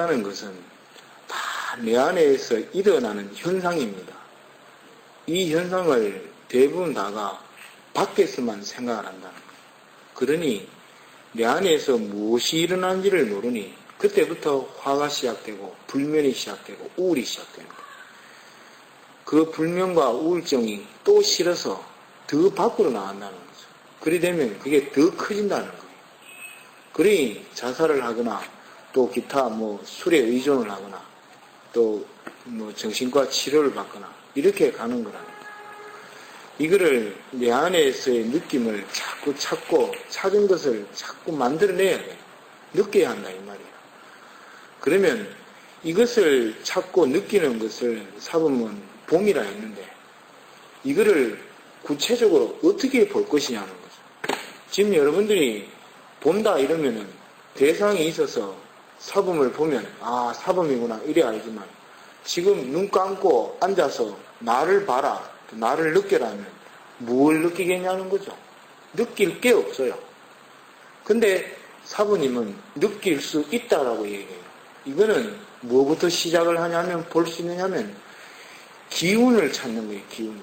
본다는 것은 다 내 안에서 일어나는 현상입니다. 이 현상을 대부분 다가 밖에서만 생각을 한다는 거예요. 그러니 내 안에서 무엇이 일어나는지를 모르니 그때부터 화가 시작되고 불면이 시작되고 우울이 시작되는 거예요. 그 불면과 우울증이 또 싫어서 더 밖으로 나간다는 거죠. 그리 되면 그게 더 커진다는 거예요. 그러니 자살을 하거나 또 기타 술에 의존을 하거나 또 정신과 치료를 받거나 이렇게 가는 거라는 거예요. 이거를 내 안에서의 느낌을 자꾸 찾고 찾은 것을 자꾸 만들어내야 돼요. 느껴야 한다 이 말이에요. 그러면 이것을 찾고 느끼는 것을 사범은 봄이라 했는데 이거를 구체적으로 어떻게 볼 것이냐는 거죠. 지금 여러분들이 본다 이러면은 대상이 있어서 사범을 보면 아 사범이구나 이래 알지만 지금 눈 감고 앉아서 나를 봐라 나를 느껴라면 뭘 느끼겠냐는 거죠. 느낄 게 없어요. 근데 사부님은 느낄 수 있다라고 얘기해요. 이거는 뭐부터 시작을 하냐면 볼 수 있느냐면 기운을 찾는 거예요. 기운.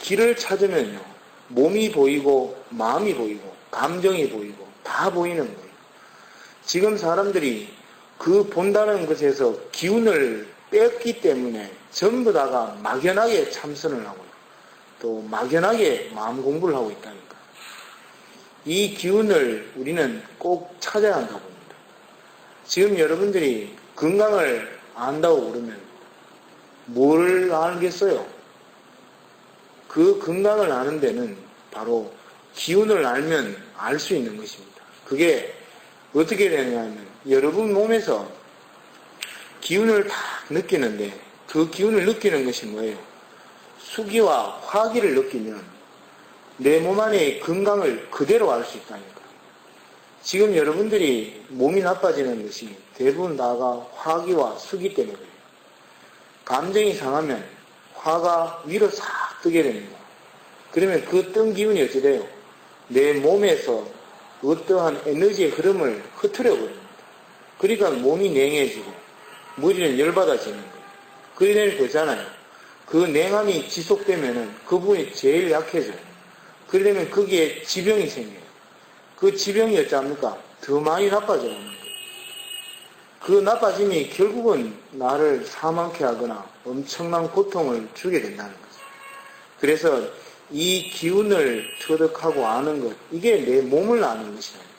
길을 찾으면요 몸이 보이고 마음이 보이고 감정이 보이고 다 보이는 거예요. 지금 사람들이 그 본다는 것에서 기운을 뺐기 때문에 전부 다가 막연하게 참선을 하고 또 막연하게 마음 공부를 하고 있다니까. 이 기운을 우리는 꼭 찾아야 한다고 봅니다. 지금 여러분들이 건강을 안다고 그러면 뭘 알겠어요? 그 건강을 아는 데는 바로 기운을 알면 알 수 있는 것입니다. 그게 어떻게 되냐면 여러분 몸에서 기운을 다 느끼는데 그 기운을 느끼는 것이 뭐예요? 수기와 화기를 느끼면 내 몸 안의 건강을 그대로 알 수 있다니까. 지금 여러분들이 몸이 나빠지는 것이 대부분 다가 화기와 수기 때문에 그래요. 감정이 상하면 화가 위로 싹 뜨게 됩니다. 그러면 그 뜬 기운이 어찌 돼요? 내 몸에서 어떠한 에너지의 흐름을 흐트려 버립니다. 그러니까 몸이 냉해지고 머리는 열받아지는 거예요. 그러면 되잖아요. 그 냉함이 지속되면은 그 부분이 제일 약해져요. 그러려면 거기에 지병이 생겨요. 그 지병이 어찌합니까? 더 많이 나빠져가는 거예요. 그 나빠짐이 결국은 나를 사망케 하거나 엄청난 고통을 주게 된다는 거죠. 그래서 이 기운을 터득하고 아는 것, 이게 내 몸을 아는 것이라니까.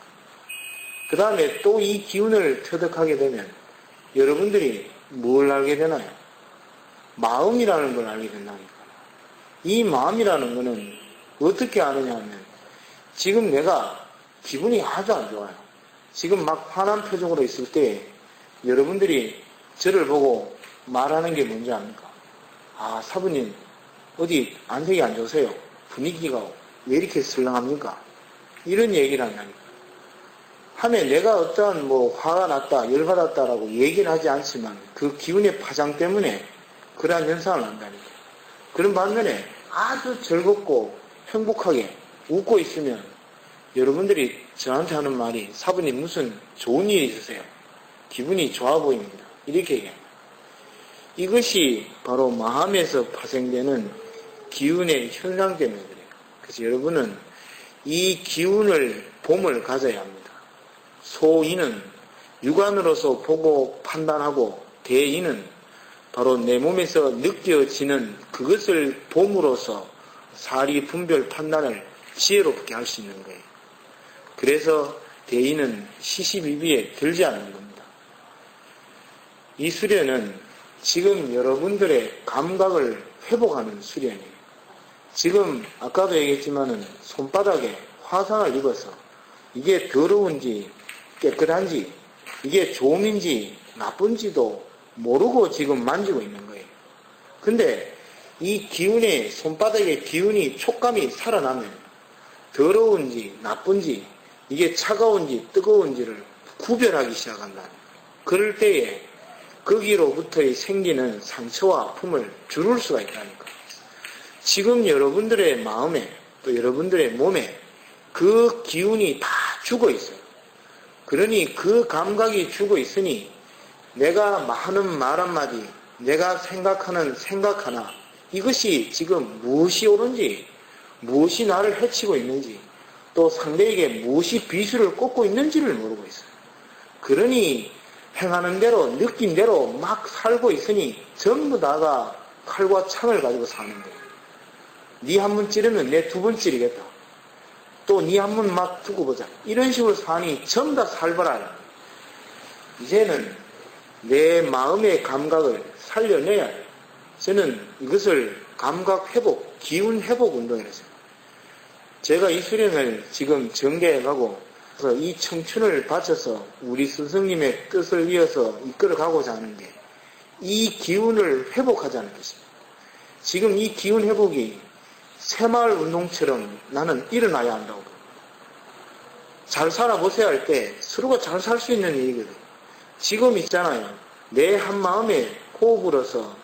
그 다음에 또 이 기운을 터득하게 되면 여러분들이 뭘 알게 되나요? 마음이라는 걸 알게 된다니까. 이 마음이라는 거는 어떻게 아느냐 하면 지금 내가 기분이 아주 안 좋아요. 지금 막 화난 표정으로 있을 때 여러분들이 저를 보고 말하는 게 뭔지 압니까? 아, 사부님 어디 안색이 안 좋으세요? 분위기가 왜 이렇게 설렁합니까? 이런 얘기를 한다니까. 하면 내가 어떠한 화가 났다, 열받았다라고 얘기를 하지 않지만 그 기운의 파장 때문에 그러한 현상을 한다니까. 그런 반면에 아주 즐겁고 행복하게 웃고 있으면 여러분들이 저한테 하는 말이 사부님 무슨 좋은 일이 있으세요? 기분이 좋아 보입니다. 이렇게 얘기합니다. 이것이 바로 마음에서 파생되는 기운의 현상 때문에 그래요. 그래서 여러분은 이 기운을 봄을 가져야 합니다. 소인은 육안으로서 보고 판단하고 대인은 바로 내 몸에서 느껴지는 그것을 봄으로써 사리 분별 판단을 지혜롭게 할 수 있는 거예요. 그래서 대인은 시시비비에 들지 않는 겁니다. 이 수련은 지금 여러분들의 감각을 회복하는 수련이에요. 지금 아까도 얘기했지만은 손바닥에 화상을 입어서 이게 더러운지 깨끗한지 이게 좋음인지 나쁜지도 모르고 지금 만지고 있는 거예요. 근데 이 기운의 손바닥의 기운이 촉감이 살아나면 더러운지 나쁜지 이게 차가운지 뜨거운지를 구별하기 시작한다. 그럴 때에 거기로부터 생기는 상처와 아픔을 줄일 수가 있다니까. 지금 여러분들의 마음에 또 여러분들의 몸에 그 기운이 다 죽어 있어요. 그러니 그 감각이 죽어 있으니 내가 하는 말 한마디, 내가 생각하는 생각 하나, 이것이 지금 무엇이 옳은지, 무엇이 나를 해치고 있는지, 또 상대에게 무엇이 비수를 꽂고 있는지를 모르고 있어요. 그러니 행하는 대로, 느낀 대로 막 살고 있으니 전부 다가 칼과 창을 가지고 사는데, 네 한 번 찌르면 내 두 번 찌르겠다. 또 네 한 번 막 두고 보자. 이런 식으로 사니 전부 다 살벌하라. 이제는 내 마음의 감각을 살려내야 해요. 저는 이것을 감각 회복, 기운 회복 운동이라고 해요. 제가 이 수련을 지금 전개해가고 그래서 이 청춘을 바쳐서 우리 스승님의 뜻을 이어서 이끌어가고자 하는데 이 기운을 회복하자는 것입니다. 지금 이 기운 회복이 새마을 운동처럼 나는 일어나야 한다고. 잘 살아보세요 할 때 서로가 잘 살 수 있는 일이거든요. 지금 있잖아요. 내 한마음에 호흡으로서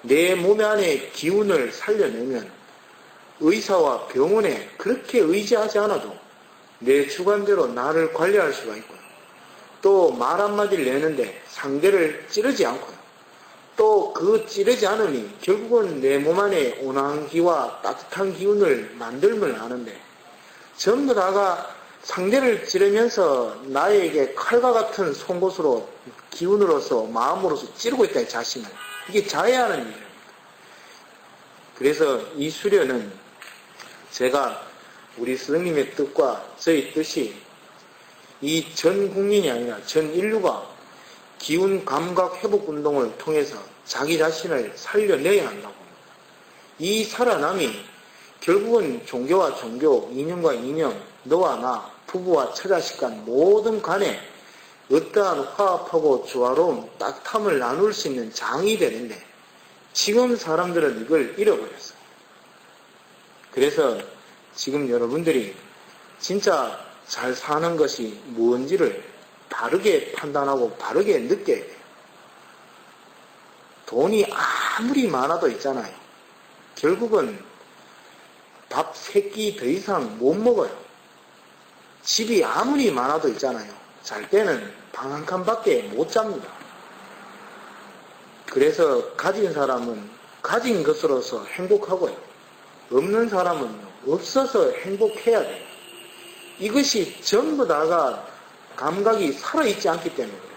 내 몸 안에 기운을 살려내면 의사와 병원에 그렇게 의지하지 않아도 내 주관대로 나를 관리할 수가 있고요. 또 말 한마디를 내는데 상대를 찌르지 않고요. 또 그 찌르지 않으니 결국은 내 몸 안에 온화한 기와 따뜻한 기운을 만들면 하는데 전부 다가 상대를 찌르면서 나에게 칼과 같은 송곳으로 기운으로서 마음으로서 찌르고 있다 이 자신을. 이게 자해하는 일입니다. 그래서 이 수련은 제가 우리 스승님의 뜻과 저희 뜻이 이 전 국민이 아니라 전 인류가 기운 감각 회복 운동을 통해서 자기 자신을 살려내야 한다고 합니다. 이 살아남이 결국은 종교와 종교, 이념과 이념, 너와 나, 부부와 처자식 간 모든 간에 어떠한 화합하고 조화로움, 따뜻함을 나눌 수 있는 장이 되는데 지금 사람들은 이걸 잃어버렸어요. 그래서 지금 여러분들이 진짜 잘 사는 것이 무엇인지를 바르게 판단하고 바르게 느껴야 돼요. 돈이 아무리 많아도 있잖아요. 결국은 밥 3끼 더 이상 못 먹어요. 집이 아무리 많아도 있잖아요. 잘 때는 방 한 칸밖에 못 잡니다. 그래서 가진 사람은 가진 것으로서 행복하고요. 없는 사람은 없어서 행복해야 돼요. 이것이 전부 다가 감각이 살아있지 않기 때문에 그래요.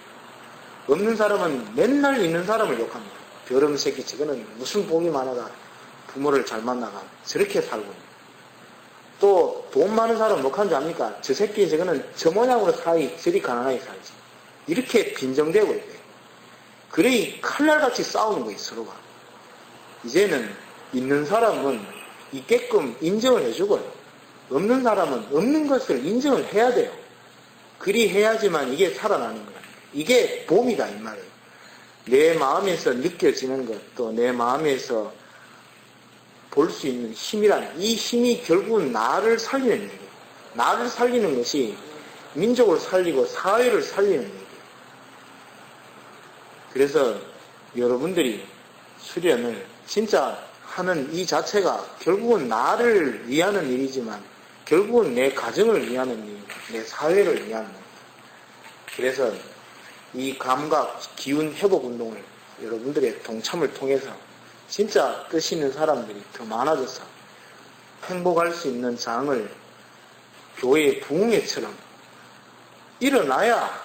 없는 사람은 맨날 있는 사람을 욕합니다. 더러운 새끼 저거는 무슨 복이 많아가 부모를 잘 만나가 저렇게 살고 있는. 또 돈 많은 사람은 욕하는 줄 압니까? 저 새끼 저거는 저 모양으로 살이 저리 가난하게 살지. 이렇게 빈정대고 있대요. 그러니 칼날같이 싸우는 거예요, 서로가. 이제는 있는 사람은 있게끔 인정을 해주고요. 없는 사람은 없는 것을 인정을 해야 돼요. 그리 해야지만 이게 살아나는 거예요. 이게 봄이다, 이 말이에요. 내 마음에서 느껴지는 것, 또 내 마음에서 볼 수 있는 힘이란, 이 힘이 결국은 나를 살리는 얘기예요. 나를 살리는 것이 민족을 살리고 사회를 살리는 얘기예요. 그래서 여러분들이 수련을 진짜 하는 이 자체가 결국은 나를 위하는 일이지만 결국은 내 가정을 위하는 일, 내 사회를 위하는 일. 그래서 이 감각, 기운 회복 운동을 여러분들의 동참을 통해서 진짜 뜻 있는 사람들이 더 많아져서 행복할 수 있는 장을 교회의 부흥회처럼 일어나야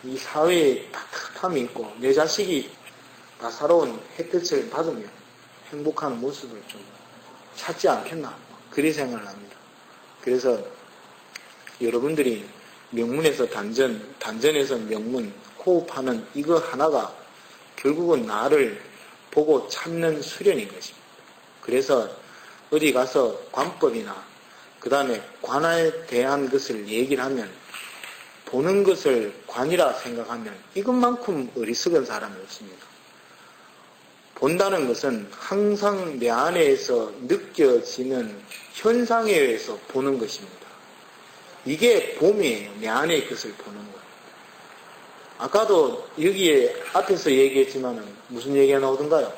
이 사회에 따뜻함이 있고 내 자식이 나사로운 햇볕을 받으며 행복한 모습을 좀 찾지 않겠나 그리 생각을 합니다. 그래서 여러분들이 명문에서 단전, 단전에서 명문 호흡하는 이거 하나가 결국은 나를 보고 찾는 수련인 것입니다. 그래서 어디 가서 관법이나 그 다음에 관에 대한 것을 얘기를 하면 보는 것을 관이라 생각하면 이것만큼 어리석은 사람이 없습니다. 본다는 것은 항상 내 안에서 느껴지는 현상에 의해서 보는 것입니다. 이게 봄이에요. 내 안의 것을 보는 것. 아까도 여기에 앞에서 얘기했지만 무슨 얘기가 나오던가요?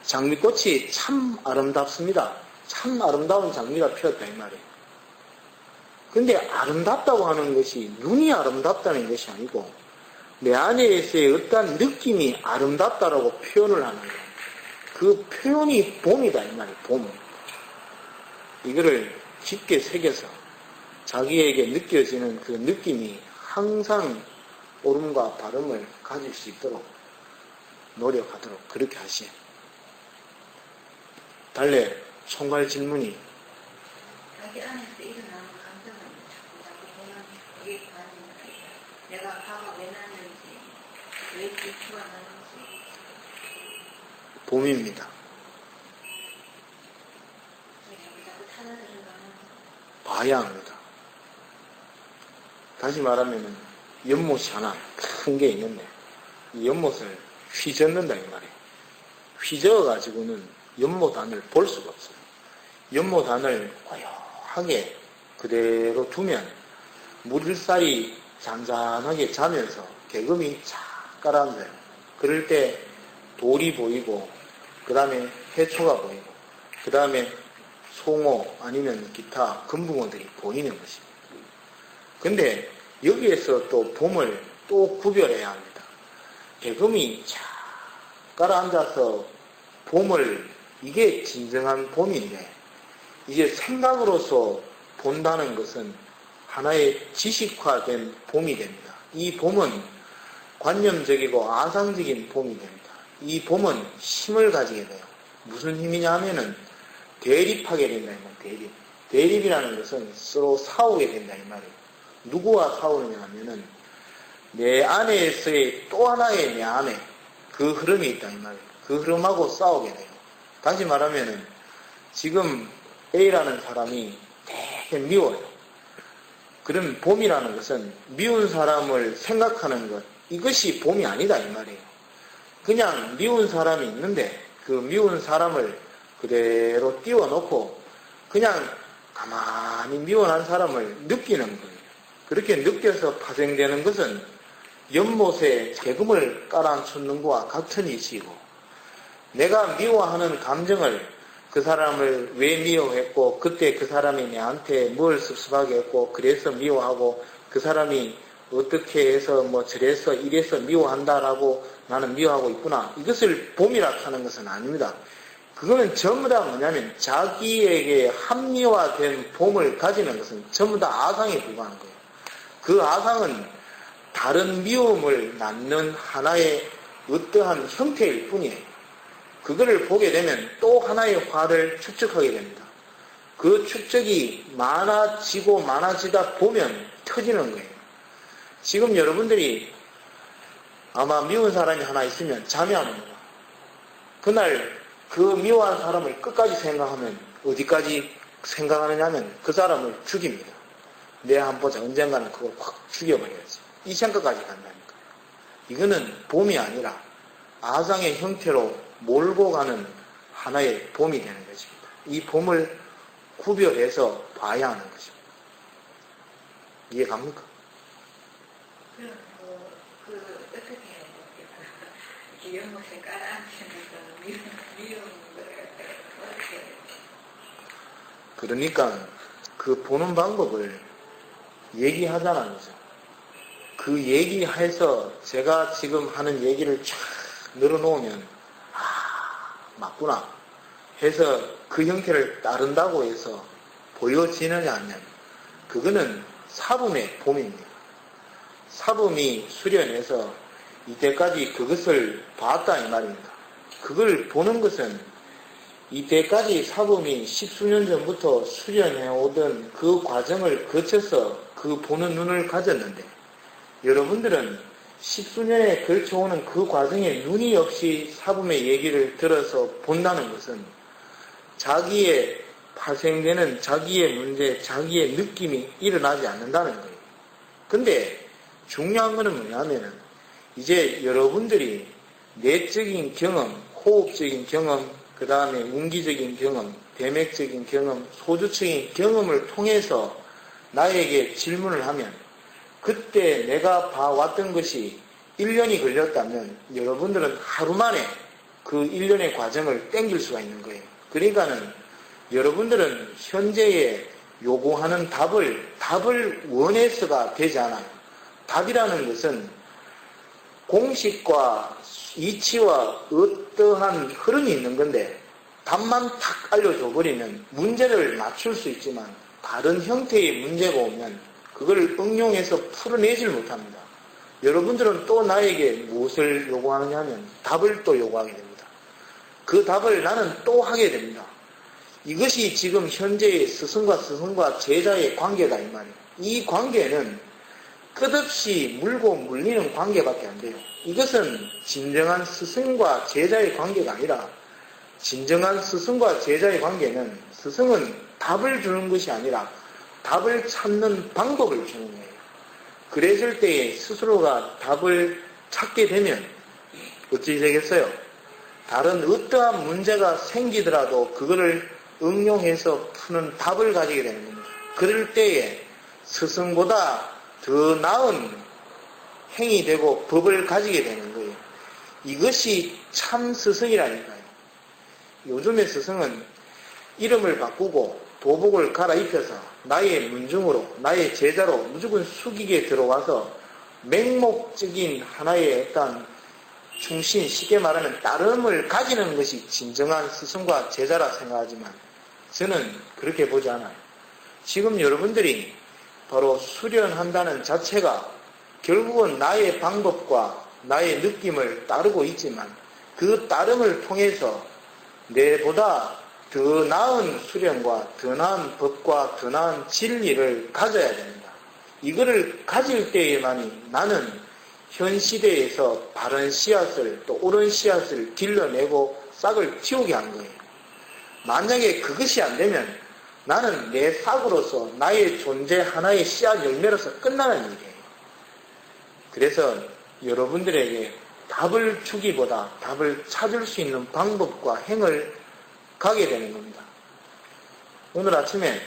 장미꽃이 참 아름답습니다. 참 아름다운 장미가 피었다 이 말이에요. 근데 아름답다고 하는 것이 눈이 아름답다는 것이 아니고 내 안에서의 어떠한 느낌이 아름답다라고 표현을 하는 거예요. 그 표현이 봄이다 이 말이에요. 봄. 이거를 깊게 새겨서 자기에게 느껴지는 그 느낌이 항상 옳음과 바름을 가질 수 있도록 노력하도록 그렇게 하시오. 달래 총괄 질문이 자기 안에서 일어나는 감정을 자꾸 보면 이게 관심이 내가 화가 왜 났는지 왜 질투가 나는지 봄입니다. 왜 자꾸 타나들어가는 봐야 합니다. 다시 말하면 연못이 하나 큰 게 있는데 이 연못을 휘젓는다 이 말이에요. 휘저어가지고는 연못 안을 볼 수가 없어요. 연못 안을 고요하게 그대로 두면 물살이 잔잔하게 자면서 개금이 착 가라앉아요. 그럴 때 돌이 보이고 그 다음에 해초가 보이고 그 다음에 송어 아니면 기타 금붕어들이 보이는 것입니다. 근데 여기에서 또 봄을 또 구별해야 합니다. 개금이 착 가라앉아서 봄을 이게 진정한 봄인데 이제 생각으로서 본다는 것은 하나의 지식화된 봄이 됩니다. 이 봄은 관념적이고 아상적인 봄이 됩니다. 이 봄은 힘을 가지게 돼요. 무슨 힘이냐 하면은 대립하게 된다 이 말이에요. 대립. 대립이라는 것은 서로 싸우게 된다 이 말이에요. 누구와 싸우느냐 하면은 내 안에서의 또 하나의 내 안에 그 흐름이 있다 이 말이에요. 그 흐름하고 싸우게 돼요. 다시 말하면은 지금 A라는 사람이 되게 미워요. 그럼 봄이라는 것은 미운 사람을 생각하는 것, 이것이 봄이 아니다 이 말이에요. 그냥 미운 사람이 있는데 그 미운 사람을 그대로 띄워놓고 그냥 가만히 미워한 사람을 느끼는 거예요. 그렇게 느껴서 파생되는 것은 연못에 개금을 깔아앉는 것과 같은 이치이고 내가 미워하는 감정을 그 사람을 왜 미워했고 그때 그 사람이 내한테 뭘 섭섭하게 했고 그래서 미워하고 그 사람이 어떻게 해서 뭐 저래서 이래서 미워한다라고 나는 미워하고 있구나. 이것을 봄이라 하는 것은 아닙니다. 그거는 전부 다 뭐냐면 자기에게 합리화된 봄을 가지는 것은 전부 다 아상에 불과한 거예요. 그 아상은 다른 미움을 낳는 하나의 어떠한 형태일 뿐이에요. 그거를 보게 되면 또 하나의 화를 축적하게 됩니다. 그 축적이 많아지고 많아지다 보면 터지는 거예요. 지금 여러분들이 아마 미운 사람이 하나 있으면 잠이 안 옵니다. 그날 그 미워한 사람을 끝까지 생각하면 어디까지 생각하느냐면 그 사람을 죽입니다. 내가 한번 보자. 언젠가는 그걸 확 죽여버려야지. 이 생각까지 간다니까. 이거는 봄이 아니라 아상의 형태로 몰고 가는 하나의 봄이 되는 것입니다. 이 봄을 구별해서 봐야 하는 것입니다. 이해 갑니까? 그럼 어떻게 해야 될까요? 연못에 깔아앉히면서 미운 걸 어떻게 해야 될까요? 그러니까 그 보는 방법을 얘기하자는 거죠. 그 얘기해서 제가 지금 하는 얘기를 쫙 늘어놓으면 맞구나 해서 그 형태를 따른다고 해서 보여지느냐 않냐면 그거는 사붐의 봄입니다. 사붐이 수련해서 이때까지 그것을 봤다 이 말입니다. 그걸 보는 것은 이때까지 사붐이 십수년 전부터 수련해오던 그 과정을 거쳐서 그 보는 눈을 가졌는데 여러분들은 십수년에 걸쳐오는 그 과정에 눈이 없이 사붐의 얘기를 들어서 본다는 것은 자기의 파생되는 자기의 문제, 자기의 느낌이 일어나지 않는다는 거예요. 근데 중요한 거는 뭐냐면은 이제 여러분들이 내적인 경험, 호흡적인 경험, 그 다음에 운기적인 경험, 대맥적인 경험, 소주적인 경험을 통해서 나에게 질문을 하면 그때 내가 봐왔던 것이 1년이 걸렸다면 여러분들은 하루 만에 그 1년의 과정을 땡길 수가 있는 거예요. 그러니까는 여러분들은 현재에 요구하는 답을 원해서가 되지 않아요. 답이라는 것은 공식과 이치와 어떠한 흐름이 있는 건데 답만 탁 알려줘 버리면 문제를 맞출 수 있지만 다른 형태의 문제가 오면 그걸 응용해서 풀어내질 못합니다. 여러분들은 또 나에게 무엇을 요구하느냐면 답을 또 요구하게 됩니다. 그 답을 나는 또 하게 됩니다. 이것이 지금 현재의 스승과 제자의 관계다 이 말이에요. 이 관계는 끝없이 물고 물리는 관계밖에 안 돼요. 이것은 진정한 스승과 제자의 관계가 아니라 진정한 스승과 제자의 관계는 스승은 답을 주는 것이 아니라 답을 찾는 방법을 주는 거예요. 그랬을 때에 스스로가 답을 찾게 되면 어찌 되겠어요? 다른 어떠한 문제가 생기더라도 그거를 응용해서 푸는 답을 가지게 되는 겁니다. 그럴 때에 스승보다 더 나은 행이 되고 법을 가지게 되는 거예요. 이것이 참 스승이라니까요. 요즘의 스승은 이름을 바꾸고 도복을 갈아입혀서 나의 문중으로 나의 제자로 무조건 숙이게 들어와서 맹목적인 하나의 어떤 충신, 쉽게 말하면 따름을 가지는 것이 진정한 스승과 제자라 생각하지만 저는 그렇게 보지 않아요. 지금 여러분들이 바로 수련한다는 자체가 결국은 나의 방법과 나의 느낌을 따르고 있지만 그 따름을 통해서 내보다 더 나은 수련과 더 나은 법과 더 나은 진리를 가져야 됩니다. 이거를 가질 때에만이 나는 현 시대에서 바른 씨앗을 또 옳은 씨앗을 길러내고 싹을 틔우게 한 거예요. 만약에 그것이 안 되면 나는 내 싹으로서 나의 존재 하나의 씨앗 열매로서 끝나는 일이에요. 그래서 여러분들에게 답을 주기보다 답을 찾을 수 있는 방법과 행을 가게 되는 겁니다. 오늘 아침에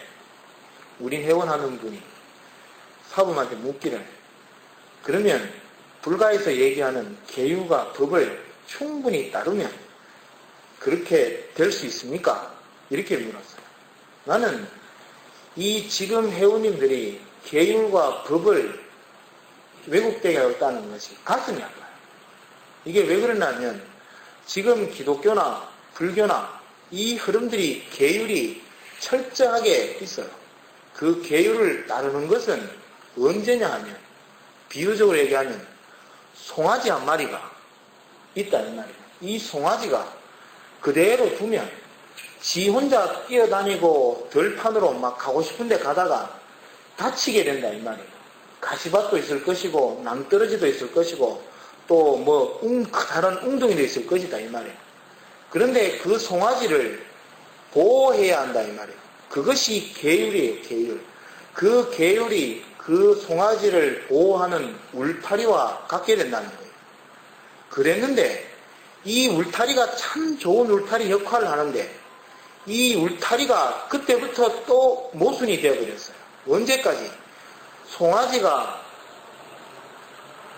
우리 회원하는 분이 사부님한테 묻기를 그러면 불가에서 얘기하는 계율과 법을 충분히 따르면 그렇게 될 수 있습니까? 이렇게 물었어요. 나는 이 지금 회원님들이 계율과 법을 왜곡되게 하였다는 것이 가슴이 아파요. 이게 왜 그러냐면 지금 기독교나 불교나 이 흐름들이 계율이 철저하게 있어요. 그 계율을 따르는 것은 언제냐 하면 비유적으로 얘기하면 송아지 한 마리가 있다는 말이에요. 이 송아지가 그대로 두면 지 혼자 뛰어다니고 들판으로 막 가고 싶은데 가다가 다치게 된다 이 말이에요. 가시밭도 있을 것이고 낭떠러지도 있을 것이고 또 뭐 다른 웅덩이도 있을 것이다 이 말이에요. 그런데 그 송아지를 보호해야 한다 이 말이에요. 그것이 계율이에요. 계율. 그 계율이 그 송아지를 보호하는 울타리와 같게 된다는 거예요. 그랬는데 이 울타리가 참 좋은 울타리 역할을 하는데 이 울타리가 그때부터 또 모순이 되어버렸어요. 언제까지? 송아지가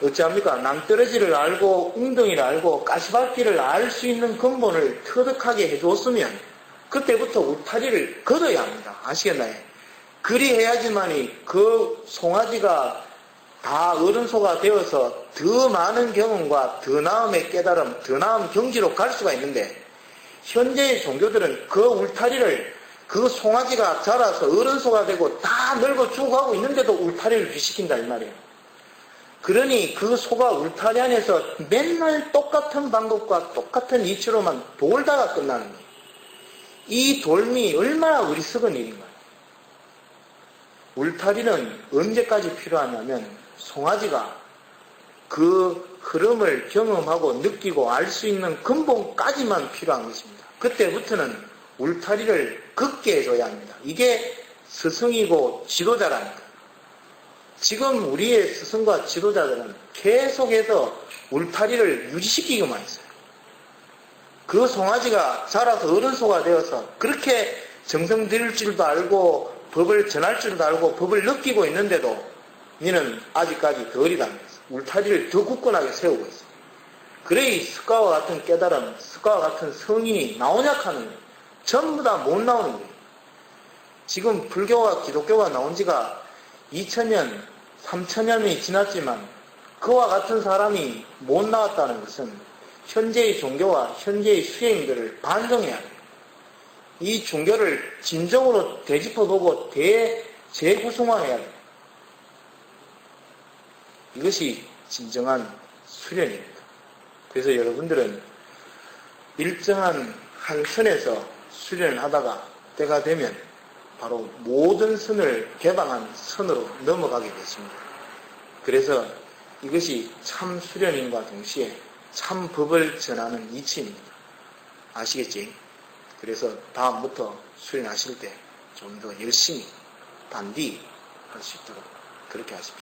어찌합니까? 낭떠러지를 알고 웅덩이를 알고 가시밭길을 알 수 있는 근본을 터득하게 해줬으면 그때부터 울타리를 걷어야 합니다. 아시겠나요? 그리해야지만이 그 송아지가 다 어른소가 되어서 더 많은 경험과 더 나음의 깨달음, 더 나은 경지로 갈 수가 있는데 현재의 종교들은 그 울타리를 그 송아지가 자라서 어른소가 되고 다 넓어 죽어가고 있는데도 울타리를 비시킨다 이 말이에요. 그러니 그 소가 울타리 안에서 맨날 똑같은 방법과 똑같은 이치로만 돌다가 끝나는 거예요. 이 돌미 얼마나 어리석은 일인가요? 울타리는 언제까지 필요하냐면 송아지가 그 흐름을 경험하고 느끼고 알 수 있는 근본까지만 필요한 것입니다. 그때부터는 울타리를 걷게 해줘야 합니다. 이게 스승이고 지도자라는 거예요. 지금 우리의 스승과 지도자들은 계속해서 울타리를 유지시키기만 했어요. 그 송아지가 자라서 어른소가 되어서 그렇게 정성 들일 줄도 알고 법을 전할 줄도 알고 법을 느끼고 있는데도 너는 아직까지 더 어리다면서 울타리를 더 굳건하게 세우고 있어. 그래 이 습가와 같은 깨달음, 습가와 같은 성인이 나오냐 하는 거예요. 전부 다 못 나오는 거예요. 지금 불교와 기독교가 나온 지가 2000년, 3000년이 지났지만 그와 같은 사람이 못 나왔다는 것은 현재의 종교와 현재의 수행들을 반성해야 돼요. 이 종교를 진정으로 되짚어보고 재구성화해야 돼요. 이것이 진정한 수련입니다. 그래서 여러분들은 일정한 한 선에서 수련을 하다가 때가 되면 바로 모든 선을 개방한 선으로 넘어가게 되십니다. 그래서 이것이 참 수련임과 동시에 참 법을 전하는 이치입니다. 아시겠지? 그래서 다음부터 수련하실 때 좀 더 열심히 단디 할 수 있도록 그렇게 하십시오.